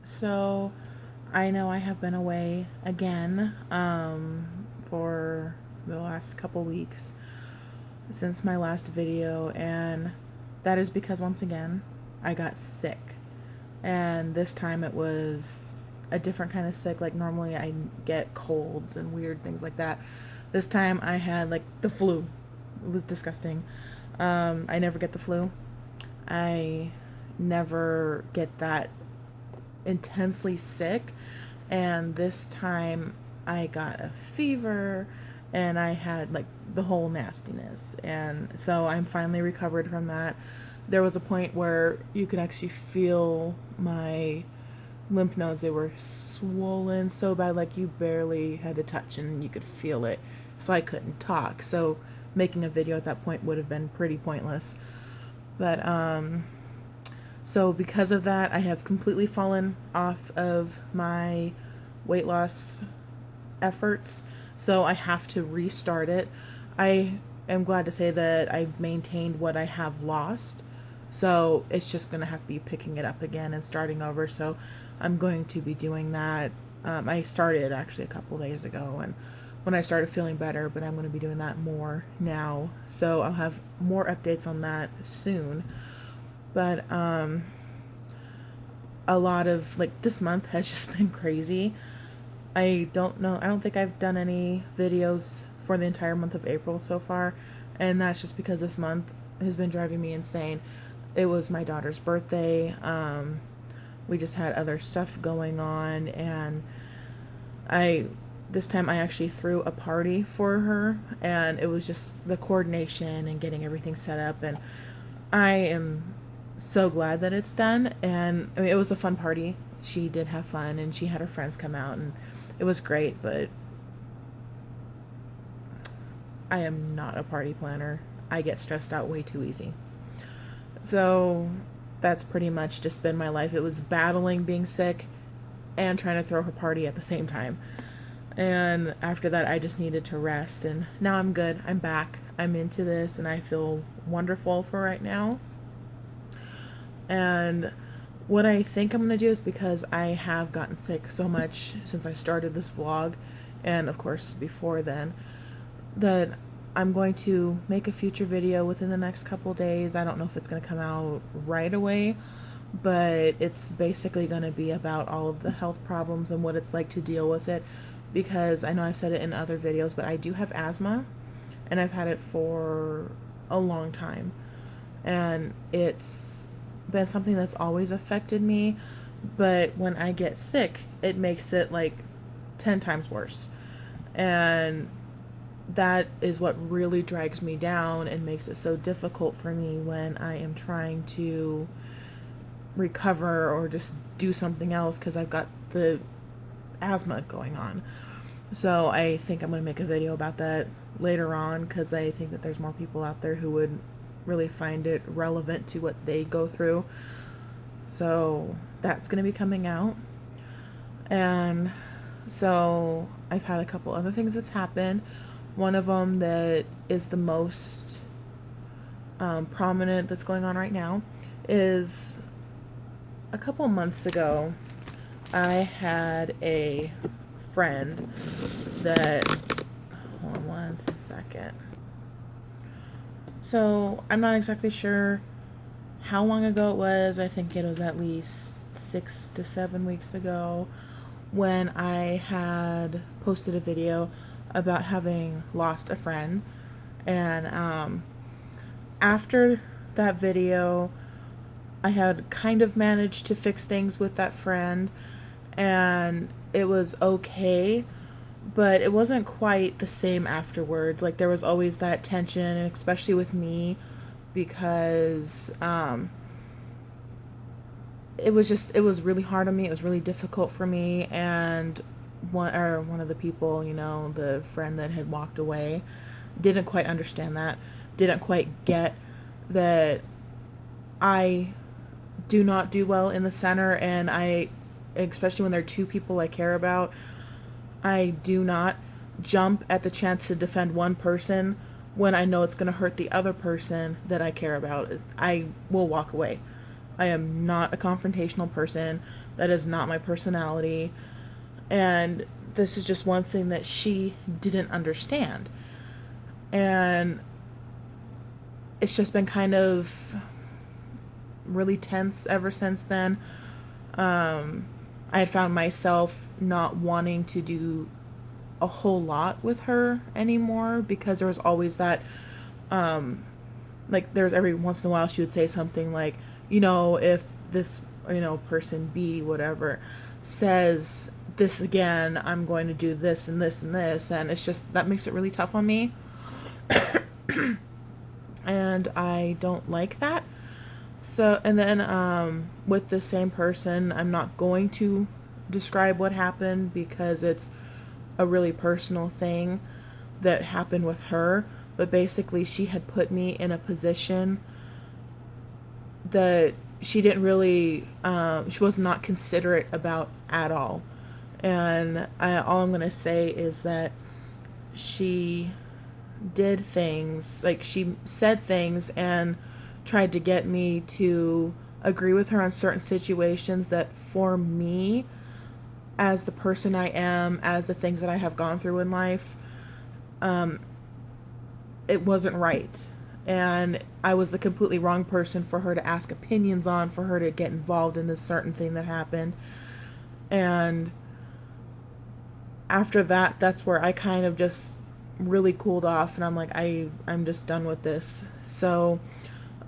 So I know I have been away again for the last couple weeks since my last video, and that is because once again I got sick. And this time it was a different kind of sick. Like normally I get colds and weird things like that. This time I had like the flu. It was disgusting. I never get the flu. I never get that intensely sick, and this time I got a fever and I had like the whole nastiness, and so I'm finally recovered from that. There was a point where you could actually feel my lymph nodes. They were swollen so bad, like you barely had to touch and you could feel it, so I couldn't talk. So making a video at that point would have been pretty pointless. But so because of that, I have completely fallen off of my weight loss efforts. So I have to restart it. I am glad to say that I've maintained what I have lost. So it's just going to have to be picking it up again and starting over. So I'm going to be doing that. I started actually a couple days ago, and when I started feeling better, but I'm going to be doing that more now. So I'll have more updates on that soon. But a lot of like this month has just been crazy. I don't think I've done any videos for the entire month of April so far, and that's just because this month has been driving me insane. It was my daughter's birthday. We just had other stuff going on, and this time I actually threw a party for her, and it was just the coordination and getting everything set up, and I am so glad that it's done. And I mean, it was a fun party. She did have fun, and she had her friends come out, and it was great, but I am not a party planner. I get stressed out way too easy. So that's pretty much just been my life. It was battling being sick and trying to throw her party at the same time. And after that, I just needed to rest, and now I'm good. I'm back. I'm into this, and I feel wonderful for right now. And what I think I'm going to do is, because I have gotten sick so much since I started this vlog, and of course before then, that I'm going to make a future video within the next couple days. I don't know if it's going to come out right away, but it's basically going to be about all of the health problems and what it's like to deal with it, because I know I've said it in other videos, but I do have asthma, and I've had it for a long time, and it's been something that's always affected me, but when I get sick, it makes it like 10 times worse. And that is what really drags me down and makes it so difficult for me when I am trying to recover or just do something else, because I've got the asthma going on. So I think I'm going to make a video about that later on, because I think that there's more people out there who would really find it relevant to what they go through. So that's going to be coming out. And so I've had a couple other things that's happened. One of them that is the most prominent that's going on right now is a couple months ago, I had a friend that, hold on one second. So I'm not exactly sure how long ago it was. I think it was at least 6 to 7 weeks ago, when I had posted a video about having lost a friend. And after that video, I had kind of managed to fix things with that friend, and it was okay, but it wasn't quite the same afterwards. Like, there was always that tension, and especially with me, because it was really hard on me. It was really difficult for me, and one of the people, the friend that had walked away, didn't quite understand that, didn't quite get that I do not do well in the center, and especially when there are two people I care about, I do not jump at the chance to defend one person when I know it's going to hurt the other person that I care about. I will walk away. I am not a confrontational person. That is not my personality. And this is just one thing that she didn't understand. And it's just been kind of really tense ever since then. I had found myself not wanting to do a whole lot with her anymore because there was always that, like, there's every once in a while she would say something like, if this, person B, whatever, says this again, I'm going to do this and this and this. And it's just, that makes it really tough on me. And I don't like that. So, and then with the same person, I'm not going to describe what happened because it's a really personal thing that happened with her. But basically, she had put me in a position that she didn't really, she was not considerate about at all. And all I'm going to say is that she did things, like she said things and tried to get me to agree with her on certain situations that for me, as the person I am, as the things that I have gone through in life, it wasn't right. And I was the completely wrong person for her to ask opinions on, for her to get involved in this certain thing that happened. And after that, that's where I kind of just really cooled off, and I'm like, I'm just done with this. So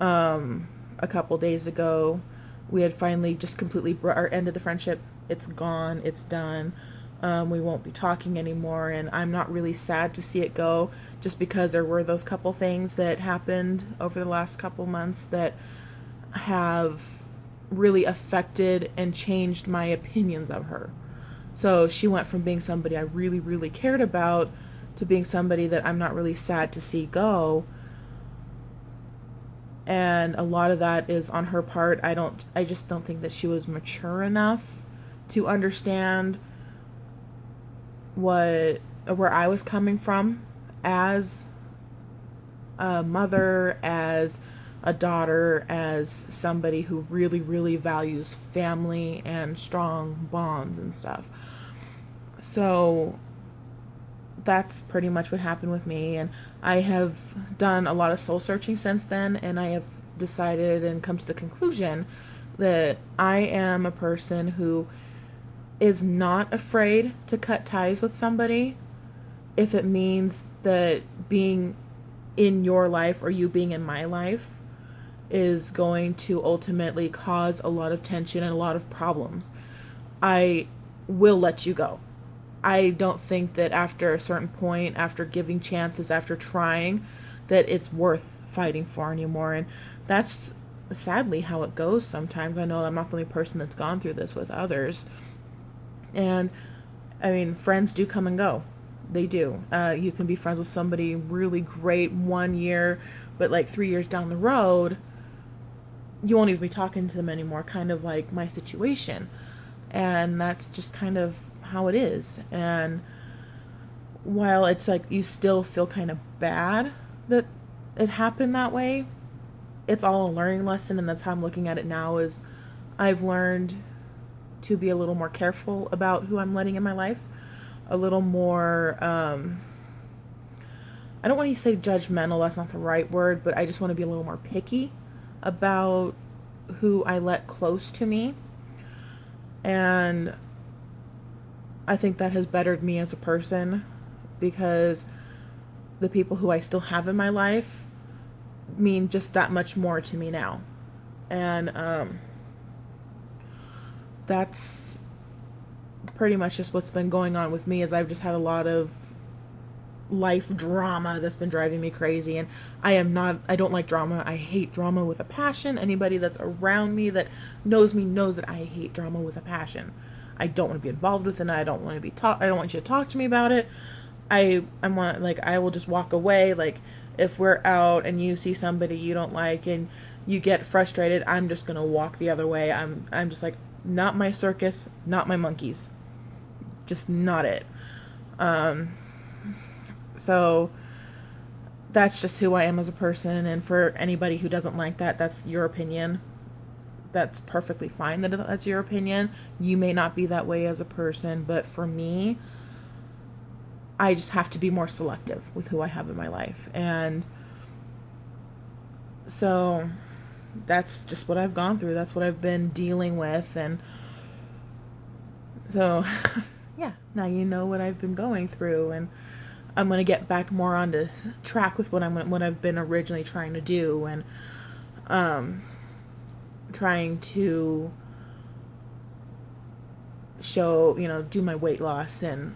a couple days ago, we had finally just completely ended the friendship. It's gone, it's done. We won't be talking anymore, and I'm not really sad to see it go, just because there were those couple things that happened over the last couple months that have really affected and changed my opinions of her. So she went from being somebody I really, really cared about to being somebody that I'm not really sad to see go. And a lot of that is on her part. I just don't think that she was mature enough to understand where I was coming from as a mother, as a daughter, as somebody who really, really values family and strong bonds and stuff. So that's pretty much what happened with me, and I have done a lot of soul searching since then, and I have decided and come to the conclusion that I am a person who is not afraid to cut ties with somebody if it means that being in your life or you being in my life is going to ultimately cause a lot of tension and a lot of problems. I will let you go. I don't think that after a certain point, after giving chances, after trying, that it's worth fighting for anymore. And that's sadly how it goes sometimes. I know I'm not the only person that's gone through this with others. And I mean, friends do come and go. They do. You can be friends with somebody really great 1 year, but like 3 years down the road, you won't even be talking to them anymore, kind of like my situation. And that's just kind of how it is. And while it's like you still feel kind of bad that it happened that way, it's all a learning lesson. And that's how I'm looking at it now, is I've learned to be a little more careful about who I'm letting in my life, a little more I don't want to say judgmental, that's not the right word, but I just want to be a little more picky about who I let close to me. And I think that has bettered me as a person, because the people who I still have in my life mean just that much more to me now. And that's pretty much just what's been going on with me, is I've just had a lot of life drama that's been driving me crazy. And I don't like drama. I hate drama with a passion. Anybody that's around me that knows me knows that I hate drama with a passion. I don't want to be involved with it. I don't want you to talk to me about it. I will just walk away. Like, if we're out and you see somebody you don't like and you get frustrated, I'm just gonna walk the other way. I'm just like, not my circus, not my monkeys. Just not it. So that's just who I am as a person, and for anybody who doesn't like that, that's your opinion. that's perfectly fine that that's your opinion. You may not be that way as a person, but for me, I just have to be more selective with who I have in my life. And so that's just what I've gone through. That's what I've been dealing with. And so, yeah, now you know what I've been going through. And I'm going to get back more onto track with what I've been originally trying to do. And trying to show, do my weight loss and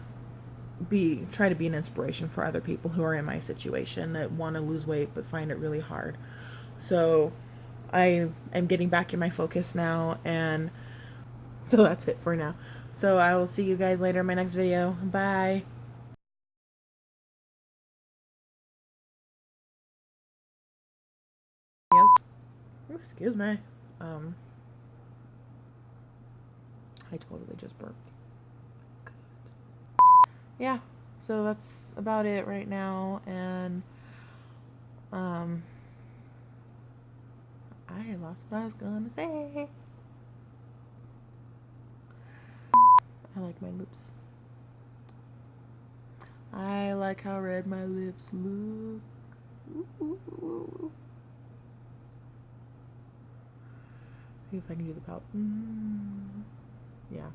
try to be an inspiration for other people who are in my situation that want to lose weight but find it really hard. So I am getting back in my focus now, and so that's it for now. So I will see you guys later in my next video. Bye. Excuse me. I totally just burped. Yeah, so that's about it right now, and I lost what I was gonna say. I like my lips. I like how red my lips look. Ooh. See if I can do the pout. Yeah.